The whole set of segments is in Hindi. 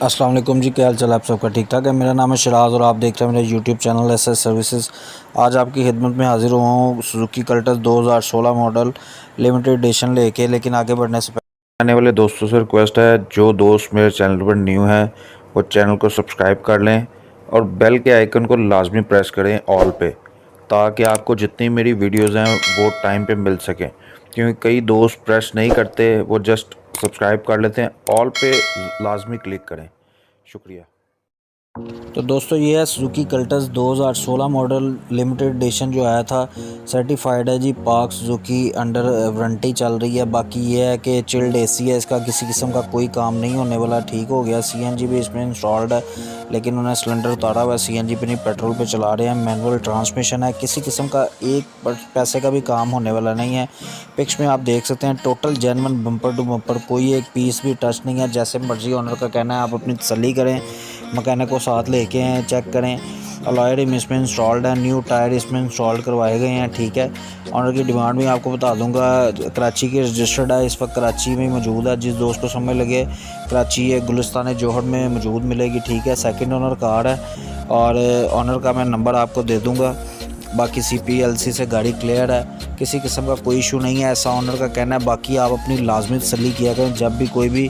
अस्सलाम वालेकुम जी, क्या हाल चाल आप सबका? ठीक ठाक है। मेरा नाम है शिराज और आप देख रहे हैं मेरा यूट्यूब चैनल एसएस सर्विसेज। आज आपकी खिदमत में हाजिर हुआ हूँ Suzuki Cultus 2016 model limited edition लेके। लेकिन आगे बढ़ने से पहले आने वाले दोस्तों से रिक्वेस्ट है, जो दोस्त मेरे चैनल पर न्यू हैं वो चैनल को सब्सक्राइब कर लें और बेल के आइकन को लाजमी प्रेस करें ऑल पे, ताकि आपको जितनी मेरी वीडियोज़ हैं वो टाइम पे मिल सकें। क्योंकि कई दोस्त प्रेस नहीं करते, वो जस्ट सब्सक्राइब कर लेते हैं। ऑल पे लाजमी क्लिक करें। शुक्रिया। तो दोस्तों, ये है Suzuki Cultus 2016 model limited edition जो आया था। सर्टिफाइड है जी, पाक सुजुकी अंडर वारंटी चल रही है। बाकी ये है कि चिल्ड एसी है, इसका किसी किस्म का कोई काम नहीं होने वाला, ठीक हो गया। सीएनजी भी इसमें इंस्टॉल्ड है, लेकिन उन्हें सिलेंडर उतारा हुआ है। सीएनजी पे नहीं, पेट्रोल पे चला रहे हैं। मैनुअल ट्रांसमिशन है, किसी किस्म का एक पैसे का भी काम होने वाला नहीं है। पिक्स में आप देख सकते हैं, total genuine bumper to bumper, कोई एक पीस भी टच नहीं है। जैसे मर्जी ओनर का कहना है, आप अपनी तसल्ली करें, मकैनिक को साथ लेके आएँ, चेक करें। अलॉय रिम इसमें इंस्टॉल्ड है, न्यू टायर इसमें इंस्टॉल करवाए गए हैं, ठीक है। ऑनर की डिमांड भी आपको बता दूंगा, कराची की रजिस्टर्ड है, इस वक्त कराची में मौजूद है। जिस दोस्त को समय लगे, कराची है गुलिस्तान जौहर में मौजूद मिलेगी, ठीक है। सेकंड ओनर कार है और ऑनर का मैं नंबर आपको दे दूँगा। बाकी CPLC से गाड़ी क्लियर है, किसी किस्म का कोई इशू नहीं है, ऐसा ऑनर का कहना है। बाकी आप अपनी लाजमी तसल्ली किया करें, जब भी कोई भी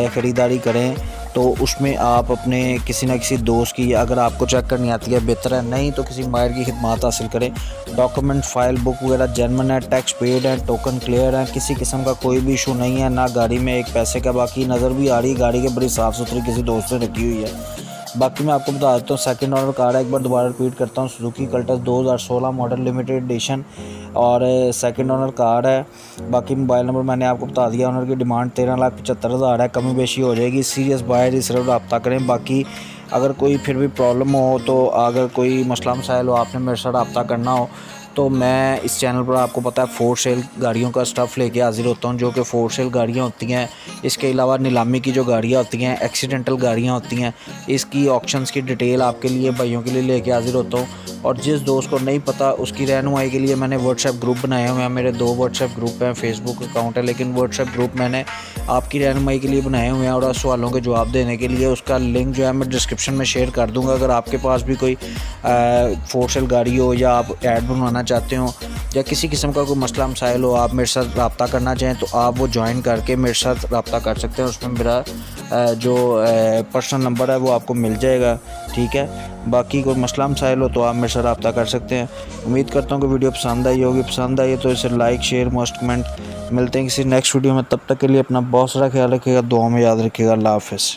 ख़रीदारी करें तो उसमें आप अपने किसी न किसी दोस्त की, अगर आपको चेक करनी आती है बेहतर है, नहीं तो किसी माहिर की खिदमत हासिल करें। डॉक्यूमेंट फाइल बुक वगैरह जेन्युइन है, टैक्स पेड है, टोकन क्लियर है, किसी किस्म का कोई भी इशू नहीं है, ना गाड़ी में एक पैसे का। बाकी नज़र भी आ रही है गाड़ी के, बड़ी साफ़ सुथरी किसी दोस्त ने रखी हुई है। बाकी मैं आपको बता देता हूँ, सेकंड ऑनर कार है। एक बार दोबारा रिपीट करता हूँ, Suzuki Cultus 2016 model limited edition और सेकंड ऑनर कार है। बाकी मोबाइल नंबर मैंने आपको बता दिया। ऑनर की डिमांड 13,75,000 है, कमी बेशी हो जाएगी। सीरियस बायर सिर्फ रब्ता करें। बाकी अगर कोई फिर भी प्रॉब्लम हो, तो अगर कोई मसला मसाइल हो, आपने मेरे साथ रब्ता करना हो, तो मैं इस चैनल पर आपको पता है फोर सेल गाड़ियों का स्टफ़ लेके हाजिर होता हूँ, जो कि फोर सेल गाड़ियाँ होती हैं। इसके अलावा नीलामी की जो गाड़ियाँ होती हैं, एक्सीडेंटल गाड़ियाँ होती हैं, इसकी ऑक्शंस की डिटेल आपके लिए, भाइयों के लिए लेके हाजिर होता हूँ। और जिस दोस्त को नहीं पता, उसकी रहनुमाई के लिए मैंने व्हाट्सएप ग्रुप बनाए हुए हैं। मेरे 2 व्हाट्सएप ग्रुप हैं, फेसबुक अकाउंट है, लेकिन व्हाट्सएप ग्रुप मैंने आपकी रहनुमाई के लिए बनाए हुए हैं और सवालों के जवाब देने के लिए। उसका लिंक जो है मैं डिस्क्रिप्शन में शेयर कर दूँगा। अगर आपके पास भी कोई फोर सेल गाड़ी हो, या आप ऐड बनवाना चाहते हो, या किसी किस्म का कोई मसला मसाइल हो, आप मेरे साथ रब्ता करना चाहें, तो आप वो ज्वाइन करके मेरे साथ रब्ता कर सकते हैं। उसमें मेरा जो पर्सनल नंबर है वो आपको मिल जाएगा, ठीक है। बाकी कोई मसला मसाइल हो तो आप मेरे साथ रब्ता कर सकते हैं। उम्मीद करता हूँ कि वीडियो पसंद आई होगी। पसंद आई तो इसे लाइक, शेयर, मस्ट कमेंट। मिलते हैं किसी नेक्स्ट वीडियो में, तब तक के लिए अपना बहुत सारा ख्याल रखिएगा, दुआ में याद रखिएगा। अल्लाह हाफ़िज़।